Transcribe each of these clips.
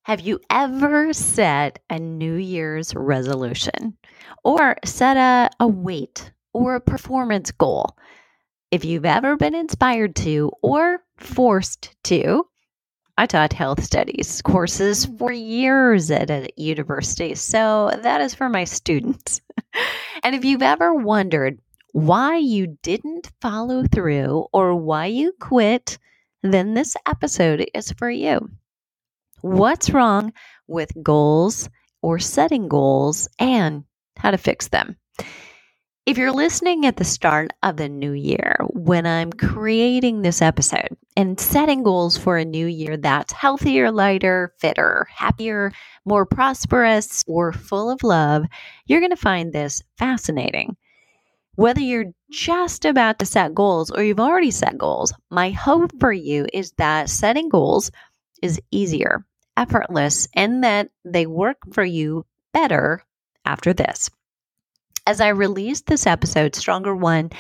Have you ever set a New Year's resolution or set a weight or a performance goal? If you've ever been inspired to or forced to, I taught health studies courses for years at a university, so that is for my students. And if you've ever wondered why you didn't follow through or why you quit, then this episode is for you. What's wrong with goals or setting goals and how to fix them? If you're listening at the start of the new year, when I'm creating this episode and setting goals for a new year that's healthier, lighter, fitter, happier, more prosperous, or full of love, you're going to find this fascinating. Whether you're just about to set goals or you've already set goals, my hope for you is that setting goals is easier, effortless, and that they work for you better after this. As I release this episode, Stronger One,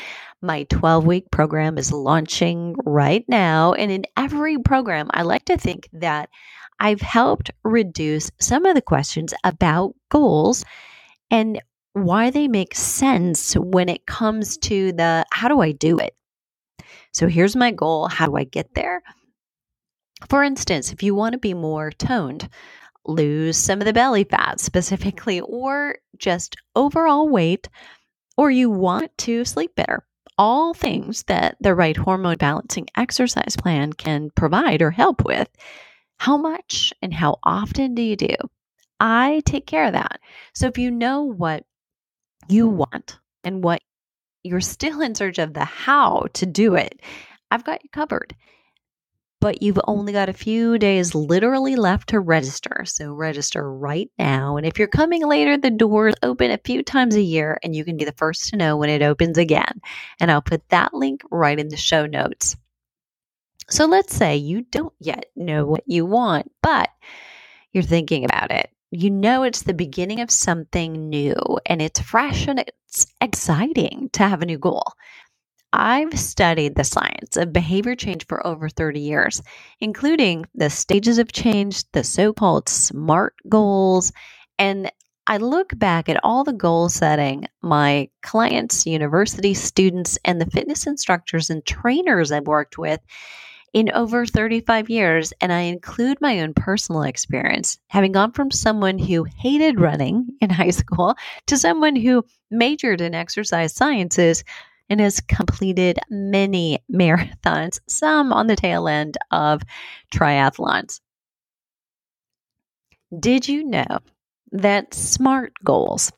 my 12-week program is launching right now. And in every program, I like to think that I've helped reduce some of the questions about goals and why they make sense when it comes to the how do I do it? So here's my goal. How do I get there? For instance, if you want to be more toned, lose some of the belly fat specifically, or just overall weight, or you want to sleep better, all things that the right hormone balancing exercise plan can provide or help with, how much and how often do you do? I take care of that. So if you know what you want and what you're still in search of the how to do it, I've got you covered. But you've only got a few days literally left to register. So register right now. And if you're coming later, the doors open a few times a year and you can be the first to know when it opens again. And I'll put that link right in the show notes. So let's say you don't yet know what you want, but you're thinking about it. You know it's the beginning of something new and it's fresh and it's exciting to have a new goal. I've studied the science of behavior change for over 30 years, including the stages of change, the so-called SMART goals, and I look back at all the goal setting my clients, university students, and the fitness instructors and trainers I've worked with in over 35 years, and I include my own personal experience, having gone from someone who hated running in high school to someone who majored in exercise sciences and has completed many marathons, some on the tail end of triathlons. Did you know that SMART goals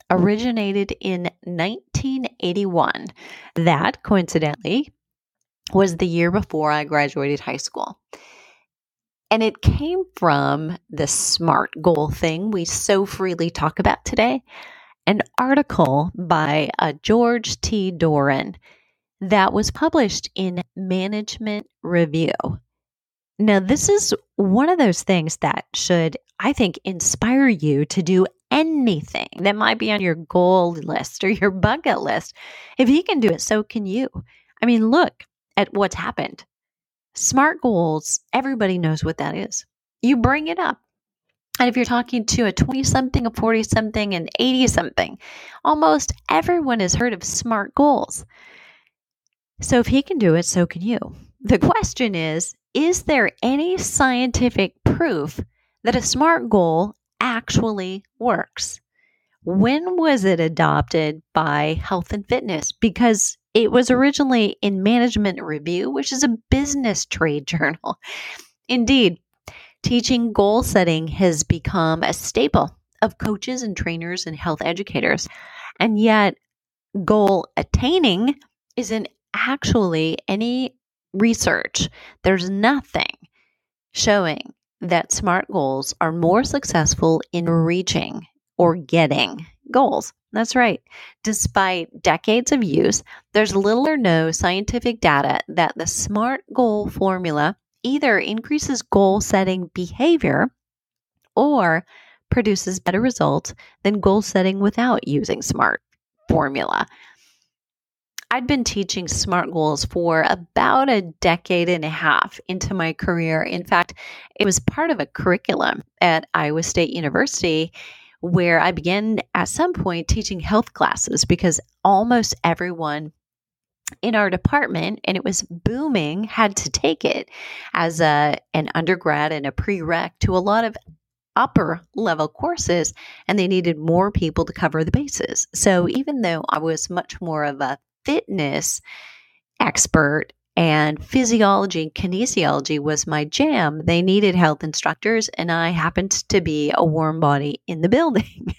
originated in 1981? That, coincidentally, was the year before I graduated high school. And it came from the SMART goal thing we so freely talk about today. An article by George T. Doran that was published in Management Review. Now, this is one of those things that should, I think, inspire you to do anything that might be on your goal list or your bucket list. If he can do it, so can you. I mean, look at what's happened. SMART goals, everybody knows what that is. You bring it up. And if you're talking to a 20-something, a 40-something, an 80-something, almost everyone has heard of SMART goals. So if he can do it, so can you. The question is there any scientific proof that a SMART goal actually works? When was it adopted by Health and Fitness? Because it was originally in Management Review, which is a business trade journal. Indeed, teaching goal setting has become a staple of coaches and trainers and health educators. And yet, goal attaining isn't actually any research. There's nothing showing that SMART goals are more successful in reaching or getting goals. That's right. Despite decades of use, there's little or no scientific data that the SMART goal formula either increases goal setting behavior or produces better results than goal setting without using SMART formula. I'd been teaching SMART goals for about a decade and a half into my career. In fact, it was part of a curriculum at Iowa State University where I began at some point teaching health classes because almost everyone in our department, and it was booming, had to take it as an undergrad and a prereq to a lot of upper level courses, and they needed more people to cover the bases. So even though I was much more of a fitness expert and physiology and kinesiology was my jam, they needed health instructors, and I happened to be a warm body in the building.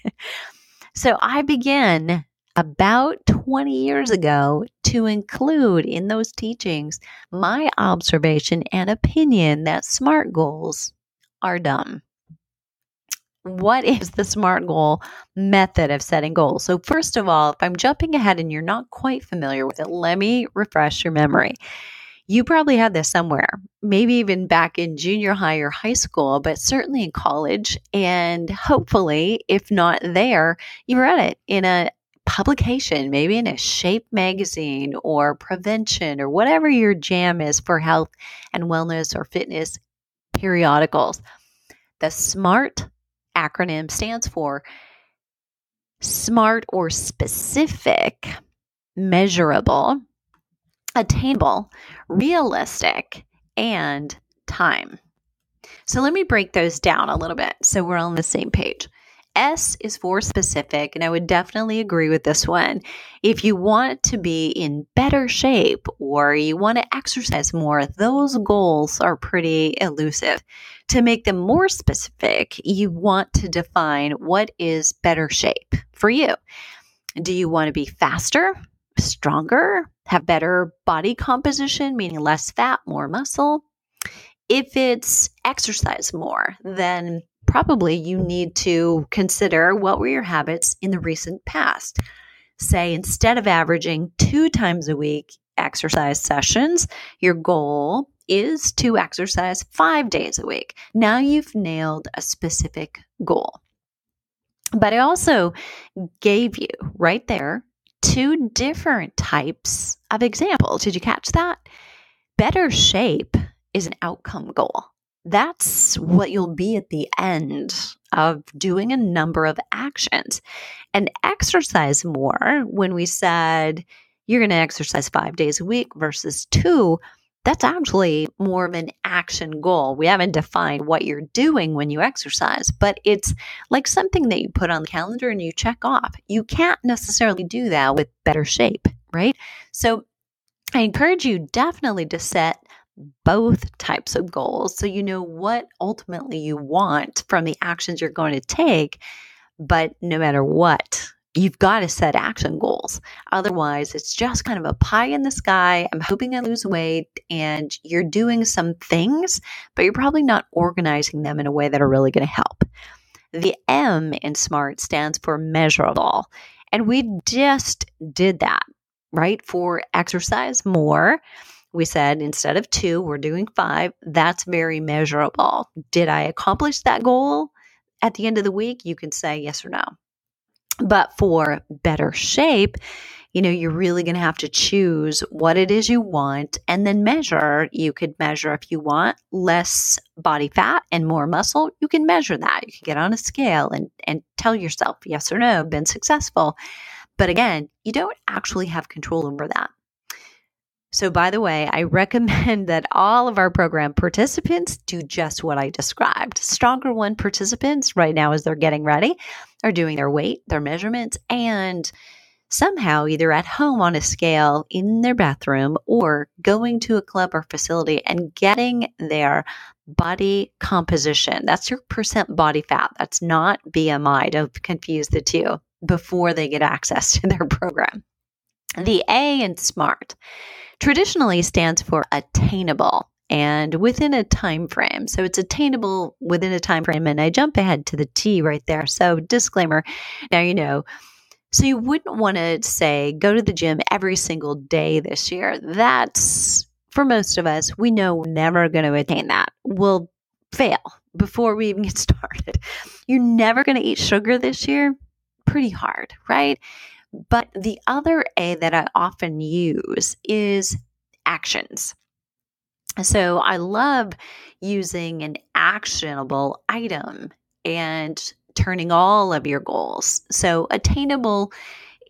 So I began about 20 years ago to include in those teachings my observation and opinion that SMART goals are dumb. What is the SMART goal method of setting goals? So first of all, if I'm jumping ahead and you're not quite familiar with it, let me refresh your memory. You probably had this somewhere, maybe even back in junior high or high school, but certainly in college. And hopefully, if not there, you read it in a publication, maybe in a Shape magazine or Prevention or whatever your jam is for health and wellness or fitness periodicals. The SMART acronym stands for SMART or specific, measurable, attainable, realistic, and time. So let me break those down a little bit so we're on the same page. S is for specific, and I would definitely agree with this one. If you want to be in better shape or you want to exercise more, those goals are pretty elusive. To make them more specific, you want to define what is better shape for you. Do you want to be faster, stronger, have better body composition, meaning less fat, more muscle? If it's exercise more, then probably you need to consider what were your habits in the recent past. Say instead of averaging 2 times a week exercise sessions, your goal is to exercise 5 days a week. Now you've nailed a specific goal. But I also gave you right there 2 different types of examples. Did you catch that? Better shape is an outcome goal. That's what you'll be at the end of doing a number of actions. And exercise more, when we said you're going to exercise 5 days a week versus 2, that's actually more of an action goal. We haven't defined what you're doing when you exercise, but it's like something that you put on the calendar and you check off. You can't necessarily do that with better shape, right? So I encourage you definitely to set both types of goals so you know what ultimately you want from the actions you're going to take. But no matter what, you've got to set action goals. Otherwise, it's just kind of a pie in the sky. I'm hoping I lose weight, and you're doing some things, but you're probably not organizing them in a way that are really going to help. The M in SMART stands for measurable. And we just did that, right? For exercise more, we said instead of 2, we're doing 5. That's very measurable. Did I accomplish that goal at the end of the week? You can say yes or no. But for better shape, you're really going to have to choose what it is you want and then measure. You could measure if you want less body fat and more muscle. You can measure that. You can get on a scale and tell yourself yes or no, been successful. But again, you don't actually have control over that. So by the way, I recommend that all of our program participants do just what I described. Stronger One participants right now, as they're getting ready, are doing their weight, their measurements, and somehow either at home on a scale in their bathroom or going to a club or facility and getting their body composition. That's your percent body fat. That's not BMI. Don't confuse the two before they get access to their program. The A in SMART traditionally stands for attainable and within a time frame. So it's attainable within a time frame, and I jump ahead to the T right there. So disclaimer, now you know. So you wouldn't want to say go to the gym every single day this year. That's, for most of us, we know we're never going to attain that. We'll fail before we even get started. You're never going to eat sugar this year. Pretty hard, right? But the other A that I often use is actions. So I love using an actionable item and turning all of your goals. So attainable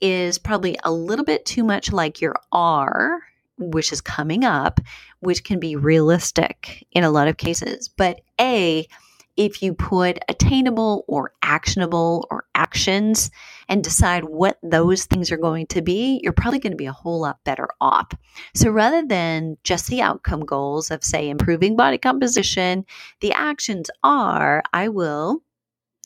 is probably a little bit too much like your R, which is coming up, which can be realistic in a lot of cases. But A, if you put attainable or actionable or actions and decide what those things are going to be, you're probably going to be a whole lot better off. So rather than just the outcome goals of, say, improving body composition, the actions are I will,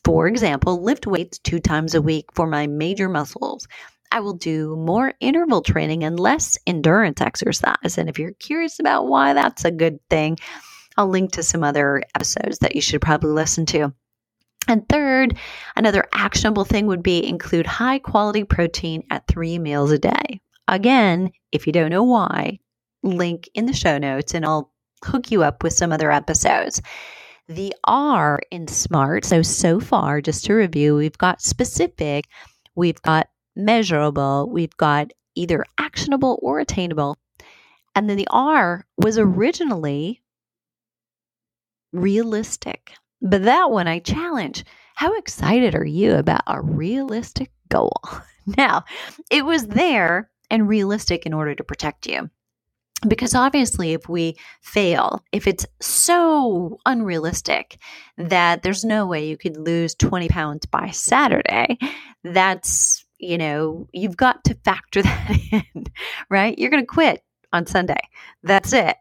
for example, lift weights 2 times a week for my major muscles. I will do more interval training and less endurance exercise. And if you're curious about why that's a good thing, I'll link to some other episodes that you should probably listen to. And third, another actionable thing would be include high quality protein at 3 meals a day. Again, if you don't know why, link in the show notes and I'll hook you up with some other episodes. The R in SMART, so far, just to review, we've got specific, we've got measurable, we've got either actionable or attainable. And then the R was originally realistic. But that one I challenge. How excited are you about a realistic goal? Now, it was there and realistic in order to protect you. Because obviously, if we fail, if it's so unrealistic that there's no way you could lose 20 pounds by Saturday, that's, you've got to factor that in, right? You're going to quit on Sunday. That's it.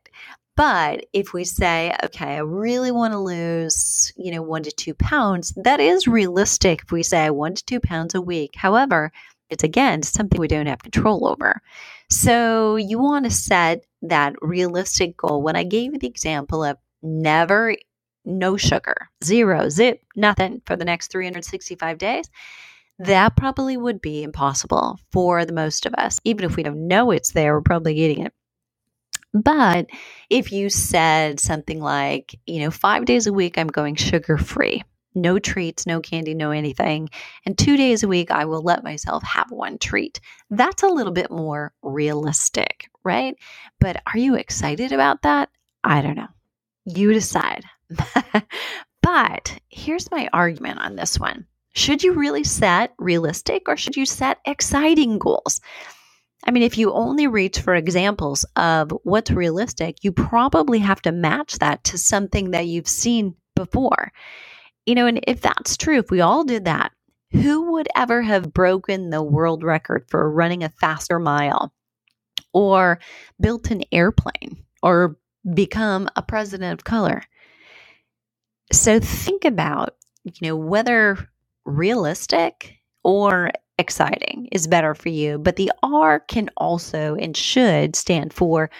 But if we say, okay, I really want to lose, 1 to 2 pounds, that is realistic if we say 1 to 2 pounds a week. However, it's again something we don't have control over. So you want to set that realistic goal. When I gave you the example of no sugar, zero, zip, nothing for the next 365 days, that probably would be impossible for the most of us. Even if we don't know it's there, we're probably eating it. But if you said something like, 5 days a week, I'm going sugar free, no treats, no candy, no anything. And 2 days a week, I will let myself have one treat. That's a little bit more realistic, right? But are you excited about that? I don't know. You decide. But here's my argument on this one. Should you really set realistic or should you set exciting goals? I mean, if you only reach for examples of what's realistic, you probably have to match that to something that you've seen before. And if that's true, if we all did that, who would ever have broken the world record for running a faster mile or built an airplane or become a president of color? So think about, whether realistic or exciting is better for you. But the R can also and should stand for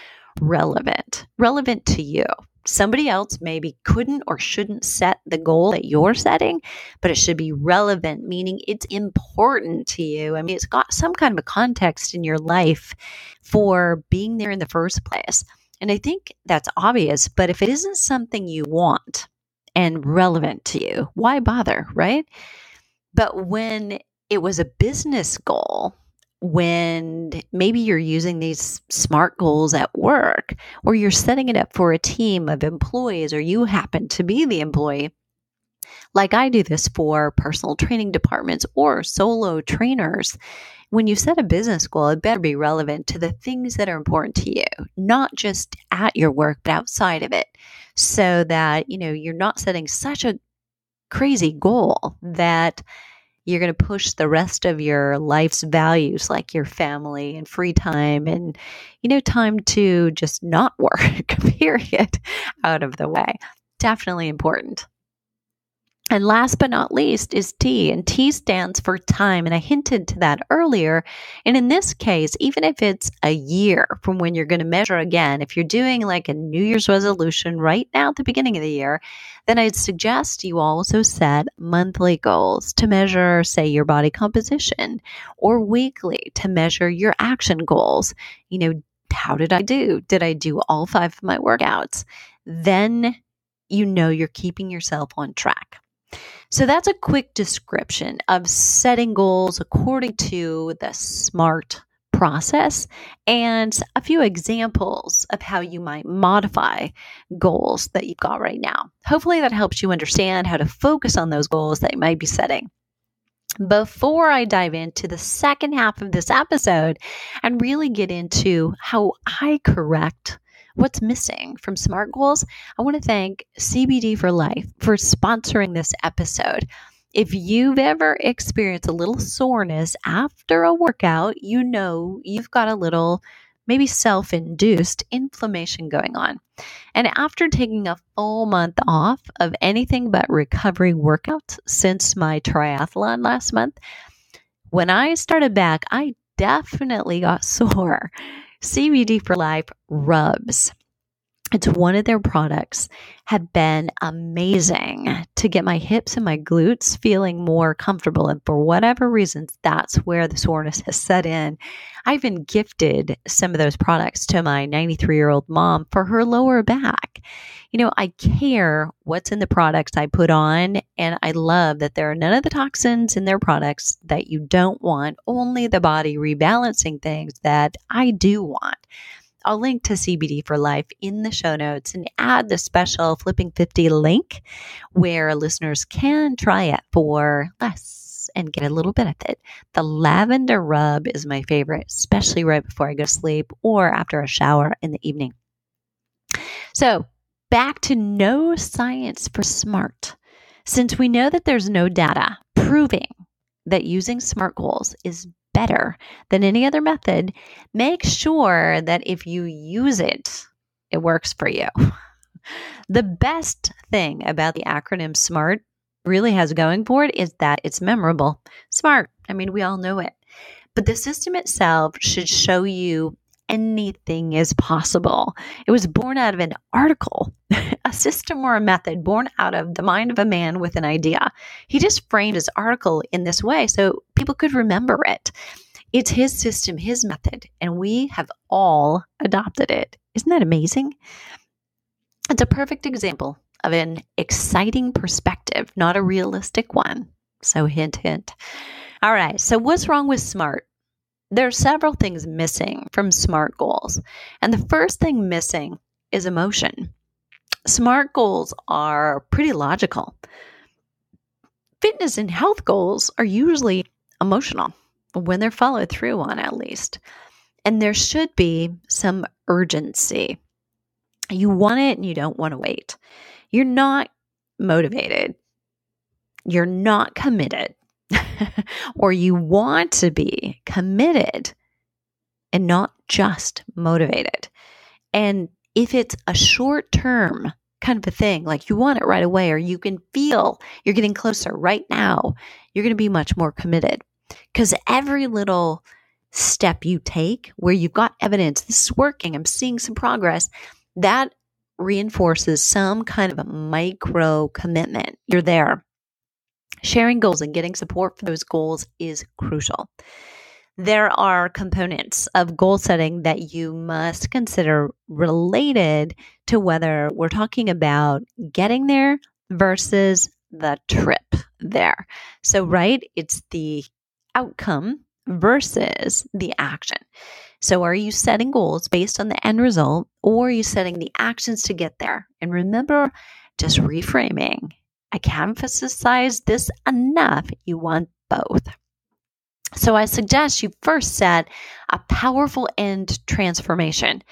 relevant to you. Somebody else maybe couldn't or shouldn't set the goal that you're setting, but it should be relevant, meaning it's important to you. I mean, it's got some kind of a context in your life for being there in the first place. And I think that's obvious, but if it isn't something you want and relevant to you, why bother, right? But when it was a business goal, when maybe you're using these SMART goals at work, or you're setting it up for a team of employees, or you happen to be the employee, like I do this for personal training departments or solo trainers. When you set a business goal, it better be relevant to the things that are important to you, not just at your work, but outside of it, so that, you're not setting such a crazy goal that you're going to push the rest of your life's values, like your family and free time and, time to just not work, period, out of the way. Definitely important. And last but not least is T, and T stands for time. And I hinted to that earlier. And in this case, even if it's a year from when you're going to measure again, if you're doing like a New Year's resolution right now at the beginning of the year, then I'd suggest you also set monthly goals to measure, say, your body composition, or weekly to measure your action goals. How did I do? Did I do all 5 of my workouts? Then you're keeping yourself on track. So that's a quick description of setting goals according to the SMART process and a few examples of how you might modify goals that you've got right now. Hopefully that helps you understand how to focus on those goals that you might be setting. Before I dive into the second half of this episode and really get into how I correct what's missing from SMART goals, I want to thank CBD for Life for sponsoring this episode. If you've ever experienced a little soreness after a workout, you know you've got a little maybe self-induced inflammation going on. And after taking a full month off of anything but recovery workouts since my triathlon last month, when I started back, I definitely got sore. CBD for Life rubs. It's one of their products, have been amazing to get my hips and my glutes feeling more comfortable. And for whatever reasons, that's where the soreness has set in. I've been gifted some of those products to my 93-year-old mom for her lower back. You know, I care what's in the products I put on, and I love that there are none of the toxins in their products that you don't want, only the body rebalancing things that I do want. I'll link to CBD for Life in the show notes and add the special Flipping 50 link where listeners can try it for less and get a little benefit. The lavender rub is my favorite, especially right before I go to sleep or after a shower in the evening. So back to no science for SMART. Since we know that there's no data proving that using SMART goals is better than any other method, make sure that if you use it, it works for you. The best thing about the acronym SMART really has going for it is that it's memorable. SMART, I mean, we all know it. But the system itself should show you anything is possible. It was born out of an article, a system or a method born out of the mind of a man with an idea. He just framed his article in this way so people could remember it. It's his system, his method, and we have all adopted it. Isn't that amazing? It's a perfect example of an exciting perspective, not a realistic one. So hint, hint. All right, so what's wrong with SMART? There are several things missing from SMART goals. And the first thing missing is emotion. SMART goals are pretty logical. Fitness and health goals are usually emotional, when they're followed through on at least. And there should be some urgency. You want it and you don't want to wait. You're not motivated. You're not committed. Or you want to be committed and not just motivated. And if it's a short-term kind of a thing, like you want it right away, or you can feel you're getting closer right now, you're going to be much more committed. Because every little step you take where you've got evidence, this is working, I'm seeing some progress, that reinforces some kind of a micro commitment. You're there. Sharing goals and getting support for those goals is crucial. There are components of goal setting that you must consider related to whether we're talking about getting there versus the trip there. So, right, it's the outcome versus the action. So are you setting goals based on the end result, or are you setting the actions to get there? And remember, just reframing. I can't emphasize this enough. You want both. So I suggest you first set a powerful end transformation.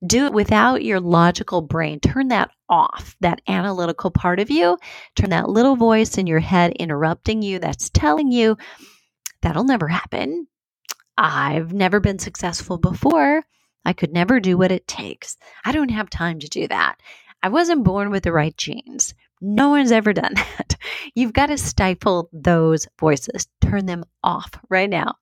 Do it without your logical brain. Turn that off, that analytical part of you. Turn that little voice in your head interrupting you that's telling you, that'll never happen. I've never been successful before. I could never do what it takes. I don't have time to do that. I wasn't born with the right genes. No one's ever done that. You've got to stifle those voices. Turn them off right now.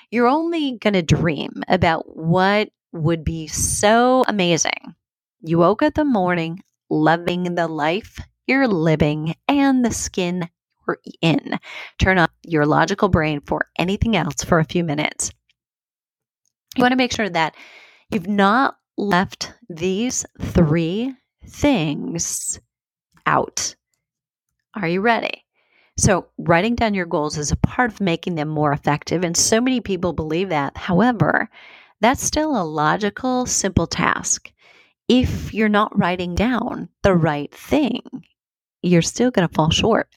You're only going to dream about what would be so amazing. You woke up in the morning loving the life you're living and the skin you're in. Turn off your logical brain for anything else for a few minutes. You want to make sure that you've not left these three things out. Are you ready? So writing down your goals is a part of making them more effective. And so many people believe that. However, that's still a logical, simple task. If you're not writing down the right thing, you're still going to fall short.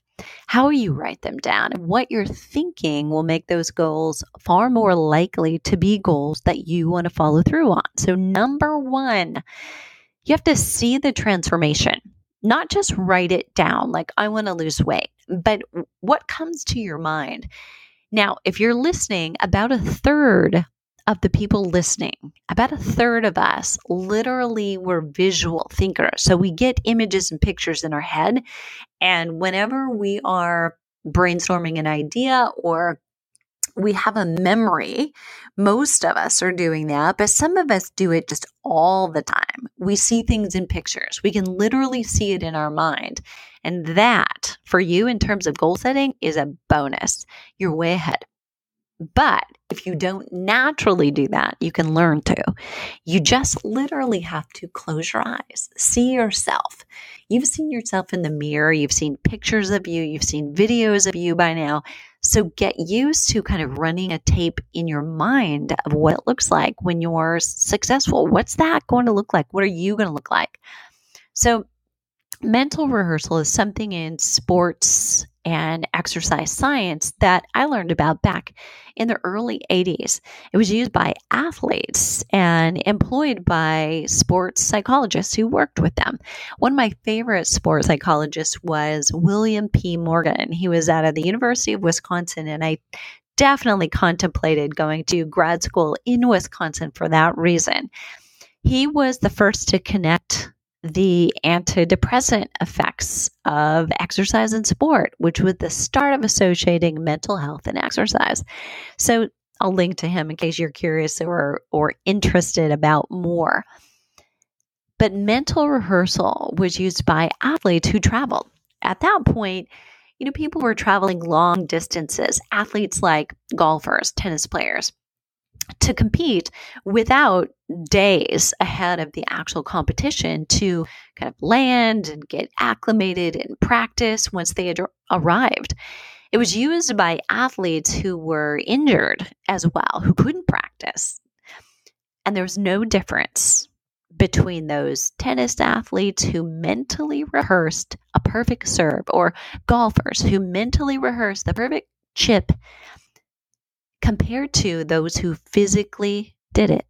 How you write them down and what you're thinking will make those goals far more likely to be goals that you want to follow through on. So, number one, you have to see the transformation, not just write it down like, I want to lose weight, but what comes to your mind. Now, if you're listening, about a third of the people listening, about a third of us literally were visual thinkers. So we get images and pictures in our head. And whenever we are brainstorming an idea or we have a memory, most of us are doing that, but some of us do it just all the time. We see things in pictures. We can literally see it in our mind. And that, for you in terms of goal setting, is a bonus. You're way ahead. But if you don't naturally do that, you can learn to. You just literally have to close your eyes, see yourself. You've seen yourself in the mirror. You've seen pictures of you. You've seen videos of you by now. So get used to kind of running a tape in your mind of what it looks like when you're successful. What's that going to look like? What are you going to look like? So mental rehearsal is something in sports and exercise science that I learned about back in the early 80s. It was used by athletes and employed by sports psychologists who worked with them. One of my favorite sports psychologists was William P. Morgan. He was out of the University of Wisconsin, and I definitely contemplated going to grad school in Wisconsin for that reason. He was the first to connect the antidepressant effects of exercise and sport, which was the start of associating mental health and exercise. So I'll link to him in case you're curious or interested about more. But mental rehearsal was used by athletes who traveled. At that point, people were traveling long distances, athletes like golfers, tennis players, to compete without days ahead of the actual competition to kind of land and get acclimated and practice once they had arrived. It was used by athletes who were injured as well, who couldn't practice. And there was no difference between those tennis athletes who mentally rehearsed a perfect serve or golfers who mentally rehearsed the perfect chip compared to those who physically did it.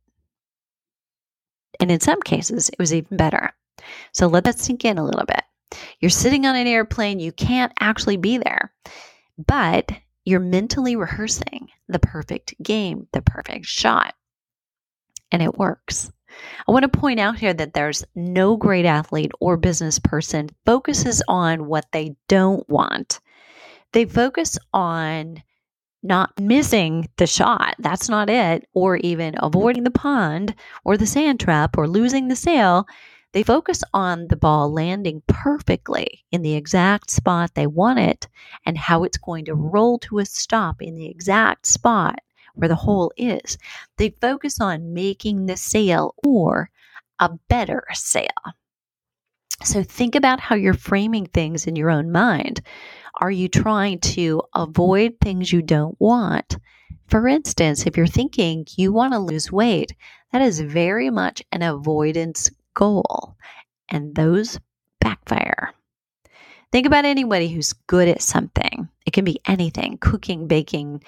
And in some cases, it was even better. So let that sink in a little bit. You're sitting on an airplane, you can't actually be there, but you're mentally rehearsing the perfect game, the perfect shot, and it works. I want to point out here that there's no great athlete or business person focuses on what they don't want. They focus on not missing the shot. That's not it. Or even avoiding the pond or the sand trap or losing the sail. They focus on the ball landing perfectly in the exact spot they want it and how it's going to roll to a stop in the exact spot where the hole is. They focus on making the sail or a better sail. So think about how you're framing things in your own mind. Are you trying to avoid things you don't want? For instance, if you're thinking you want to lose weight, that is very much an avoidance goal, and those backfire. Think about anybody who's good at something. It can be anything: cooking, baking,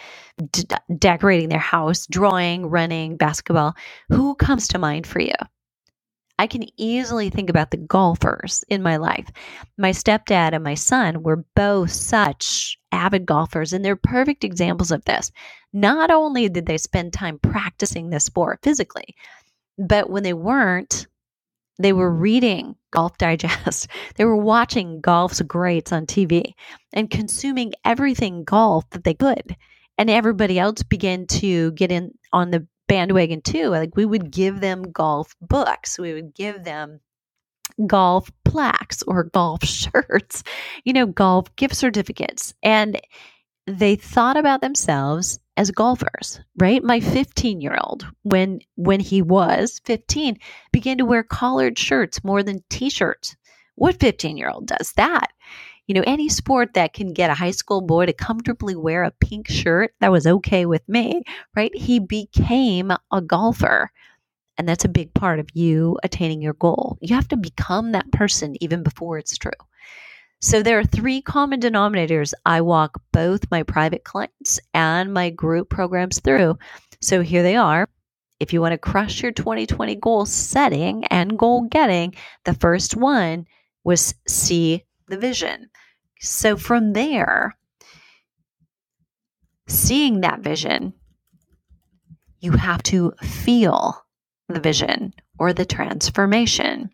decorating their house, drawing, running, basketball. Who comes to mind for you? I can easily think about the golfers in my life. My stepdad and my son were both such avid golfers, and they're perfect examples of this. Not only did they spend time practicing the sport physically, but when they weren't, they were reading Golf Digest. They were watching golf's greats on TV and consuming everything golf that they could. And everybody else began to get in on the bandwagon too. Like, we would give them golf books. We would give them golf plaques or golf shirts, golf gift certificates. And they thought about themselves as golfers, right? My 15-year-old, when he was 15, began to wear collared shirts more than t-shirts. What 15-year-old does that? Any sport that can get a high school boy to comfortably wear a pink shirt, that was okay with me, right? He became a golfer. And that's a big part of you attaining your goal. You have to become that person even before it's true. So there are 3 common denominators I walk both my private clients and my group programs through. So here they are. If you want to crush your 2020 goal setting and goal getting, the first one was see the vision. So from there, seeing that vision, you have to feel the vision or the transformation.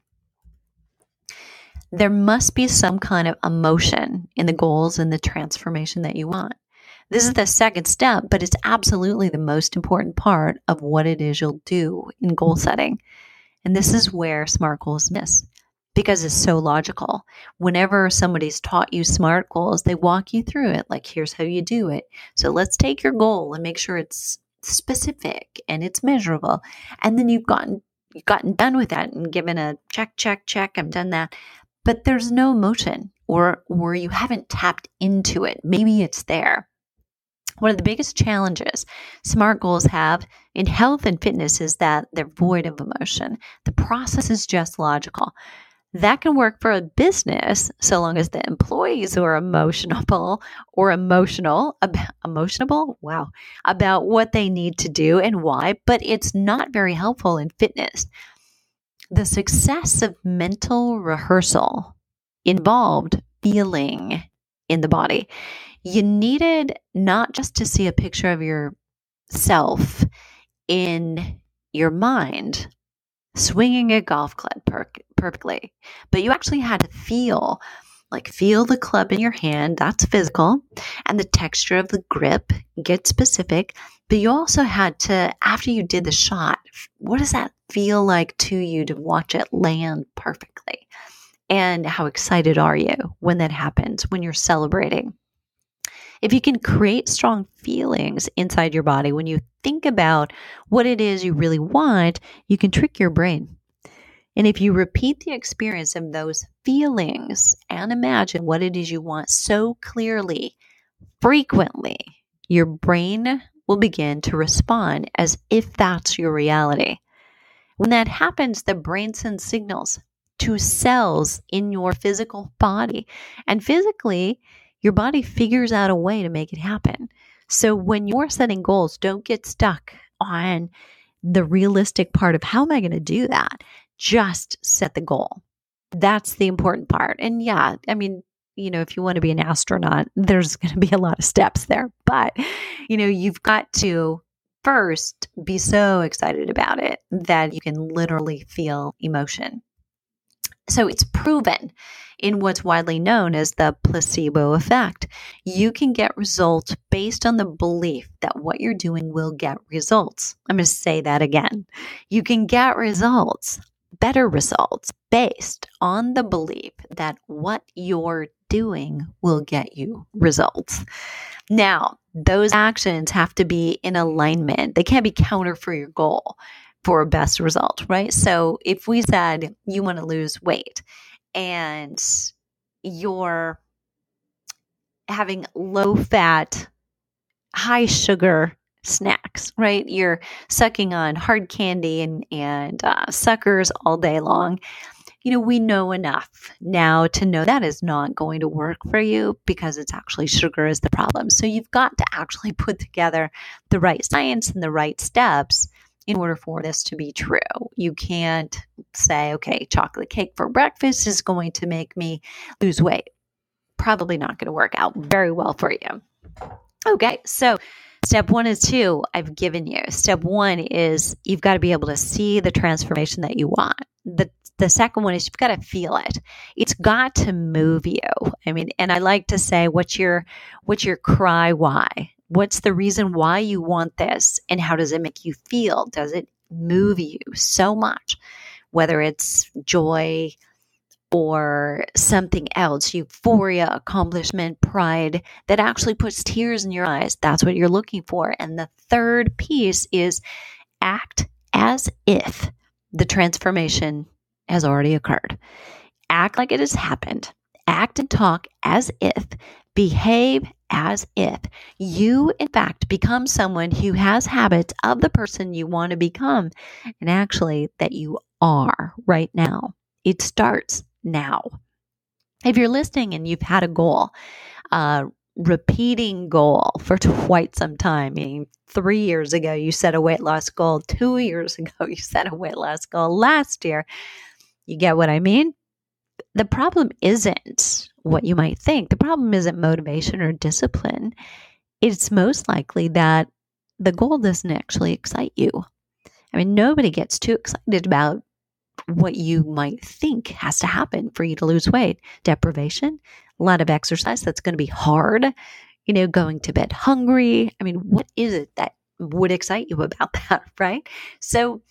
There must be some kind of emotion in the goals and the transformation that you want. This is the second step, but it's absolutely the most important part of what it is you'll do in goal setting. And this is where SMART goals miss because it's so logical. Whenever somebody's taught you SMART goals, they walk you through it. Like, here's how you do it. So let's take your goal and make sure it's specific and it's measurable. And then you've gotten done with that and given a check, check, check. I've done that. But there's no emotion or you haven't tapped into it. Maybe it's there. One of the biggest challenges SMART goals have in health and fitness is that they're void of emotion. The process is just logical. That can work for a business so long as the employees are emotional about what they need to do and why, but it's not very helpful in fitness. The success of mental rehearsal involved feeling in the body. You needed not just to see a picture of yourself in your mind swinging a golf club perfectly, but you actually had to feel the club in your hand. That's physical. And the texture of the grip, get specific. But you also had to, after you did the shot, what does that feel like to you to watch it land perfectly? And how excited are you when that happens, when you're celebrating? If you can create strong feelings inside your body, when you think about what it is you really want, you can trick your brain. And if you repeat the experience of those feelings and imagine what it is you want so clearly, frequently, your brain will begin to respond as if that's your reality. When that happens, the brain sends signals to cells in your physical body. And physically, your body figures out a way to make it happen. So when you're setting goals, don't get stuck on the realistic part of how am I going to do that? Just set the goal. That's the important part. And yeah, I mean, if you want to be an astronaut, there's going to be a lot of steps there. But, you've got to first be so excited about it that you can literally feel emotion. So it's proven in what's widely known as the placebo effect. You can get results based on the belief that what you're doing will get results. I'm going to say that again. You can get results, better results, based on the belief that what you're doing will get you results. Now, those actions have to be in alignment. They can't be counter for your goal for a best result, right? So if we said you want to lose weight and you're having low fat, high sugar snacks, right? You're sucking on hard candy and suckers all day long. We know enough now to know that is not going to work for you because it's actually sugar is the problem. So you've got to actually put together the right science and the right steps in order for this to be true. You can't say, okay, chocolate cake for breakfast is going to make me lose weight. Probably not going to work out very well for you. Okay, so step 1 and 2 I've given you. Step 1 is you've got to be able to see the transformation that you want. The second one is you've got to feel it. It's got to move you. I mean, and I like to say, what's your cry why? What's the reason why you want this? And how does it make you feel? Does it move you so much? Whether it's joy or something else, euphoria, accomplishment, pride, that actually puts tears in your eyes. That's what you're looking for. And the third piece is act as if the transformation has already occurred. Act like it has happened. act and talk as if, behave as if you, in fact, become someone who has habits of the person you want to become, and actually that you are right now. It starts now. If you're listening and you've had a goal, a repeating goal for quite some time, meaning 3 years ago you set a weight loss goal, 2 years ago you set a weight loss goal, last year, you get what I mean? The problem isn't what you might think. The problem isn't motivation or discipline. It's most likely that the goal doesn't actually excite you. I mean, nobody gets too excited about what you might think has to happen for you to lose weight. Deprivation, a lot of exercise that's going to be hard, going to bed hungry. I mean, what is it that would excite you about that, right? So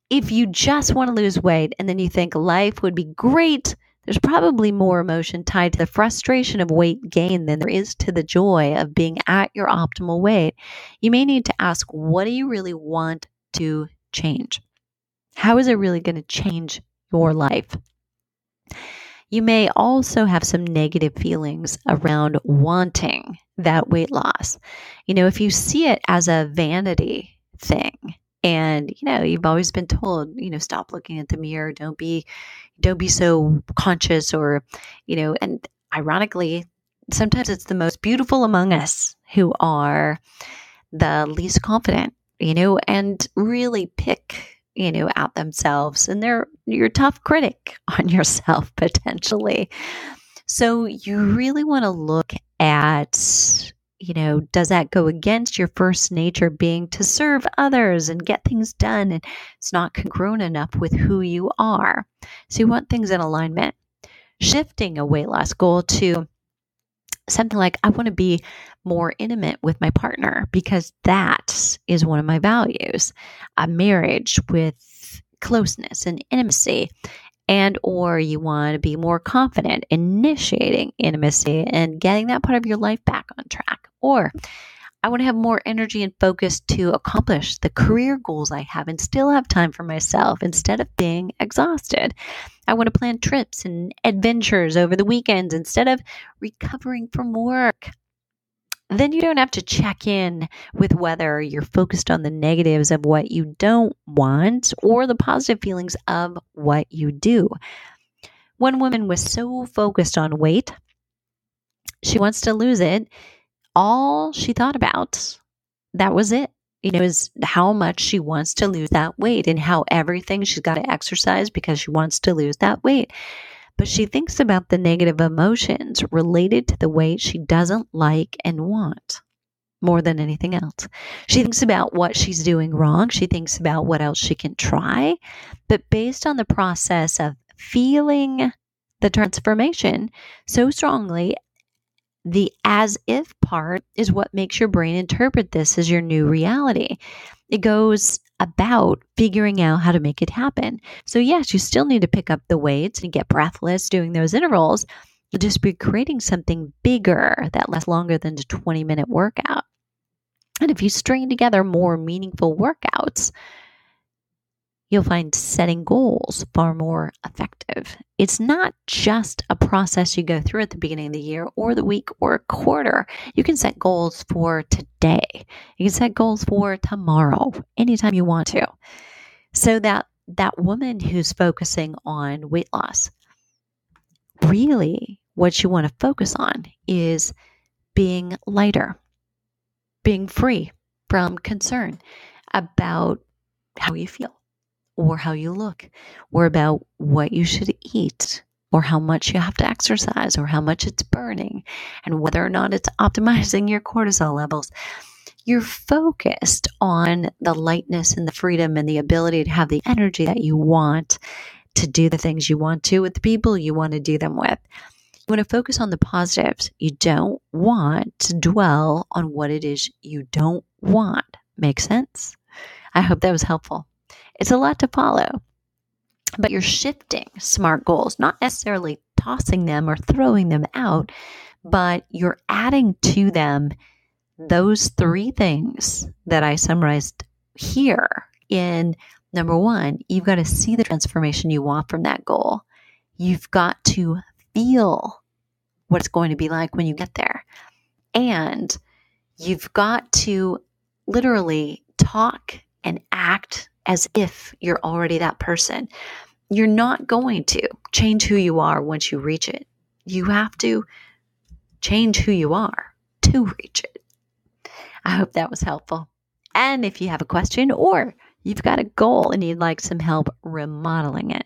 if you just want to lose weight and then you think life would be great, there's probably more emotion tied to the frustration of weight gain than there is to the joy of being at your optimal weight. You may need to ask, what do you really want to change? How is it really going to change your life? You may also have some negative feelings around wanting that weight loss. If you see it as a vanity thing, and you've always been told, stop looking at the mirror, don't be so conscious, or and ironically, sometimes it's the most beautiful among us who are the least confident, and really pick out themselves, and they're your tough critic on yourself potentially. So you really want to look at, does that go against your first nature being to serve others and get things done, and it's not congruent enough with who you are. So you want things in alignment. Shifting a weight loss goal to something like, I want to be more intimate with my partner because that is one of my values. A marriage with closeness and intimacy. And or you want to be more confident initiating intimacy and getting that part of your life back on track. Or I want to have more energy and focus to accomplish the career goals I have and still have time for myself instead of being exhausted. I want to plan trips and adventures over the weekends instead of recovering from work. Then you don't have to check in with whether you're focused on the negatives of what you don't want or the positive feelings of what you do. One woman was so focused on weight, she wants to lose it. All she thought about, that was it, is how much she wants to lose that weight and how everything she's got to exercise because she wants to lose that weight. But she thinks about the negative emotions related to the weight she doesn't like and want more than anything else. She thinks about what she's doing wrong. She thinks about what else she can try. But based on the process of feeling the transformation so strongly, the as if part is what makes your brain interpret this as your new reality. It goes about figuring out how to make it happen. So yes, you still need to pick up the weights and get breathless doing those intervals. You'll just be creating something bigger that lasts longer than a 20-minute workout. And if you string together more meaningful workouts, you'll find setting goals far more effective. It's not just a process you go through at the beginning of the year or the week or a quarter. You can set goals for today. You can set goals for tomorrow, anytime you want to. So that woman who's focusing on weight loss, really what you want to focus on is being lighter, being free from concern about how you feel, or how you look, or about what you should eat, or how much you have to exercise, or how much it's burning, and whether or not it's optimizing your cortisol levels. You're focused on the lightness and the freedom and the ability to have the energy that you want to do the things you want to with the people you want to do them with. You want to focus on the positives. You don't want to dwell on what it is you don't want. Make sense? I hope that was helpful. It's a lot to follow, but you're shifting SMART goals, not necessarily tossing them or throwing them out, but you're adding to them those 3 things that I summarized here. In number 1, you've got to see the transformation you want from that goal. You've got to feel what it's going to be like when you get there. And you've got to literally talk and act as if you're already that person. You're not going to change who you are once you reach it. You have to change who you are to reach it. I hope that was helpful. And if you have a question or you've got a goal and you'd like some help remodeling it,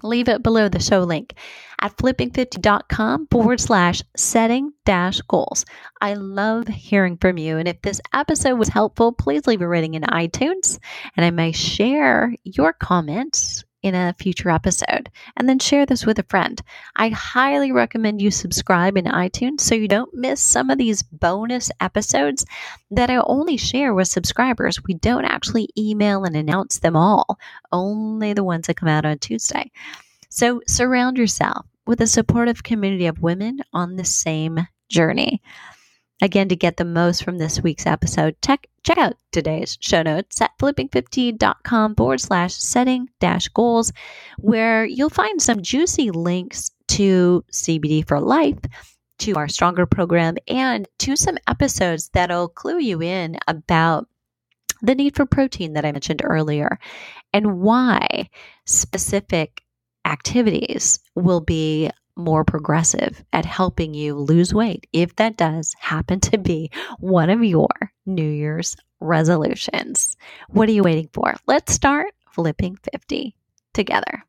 leave it below the show link at flipping50.com/setting-goals. I love hearing from you. And if this episode was helpful, please leave a rating in iTunes and I may share your comments in a future episode, and then share this with a friend. I highly recommend you subscribe in iTunes so you don't miss some of these bonus episodes that I only share with subscribers. We don't actually email and announce them all, only the ones that come out on Tuesday. So surround yourself with a supportive community of women on the same journey. Again, to get the most from this week's episode, check out today's show notes at flipping50.com/setting-goals, where you'll find some juicy links to CBD for Life, to our Stronger program, and to some episodes that'll clue you in about the need for protein that I mentioned earlier and why specific activities will be more progressive at helping you lose weight if that does happen to be one of your New Year's resolutions. What are you waiting for? Let's start flipping 50 together.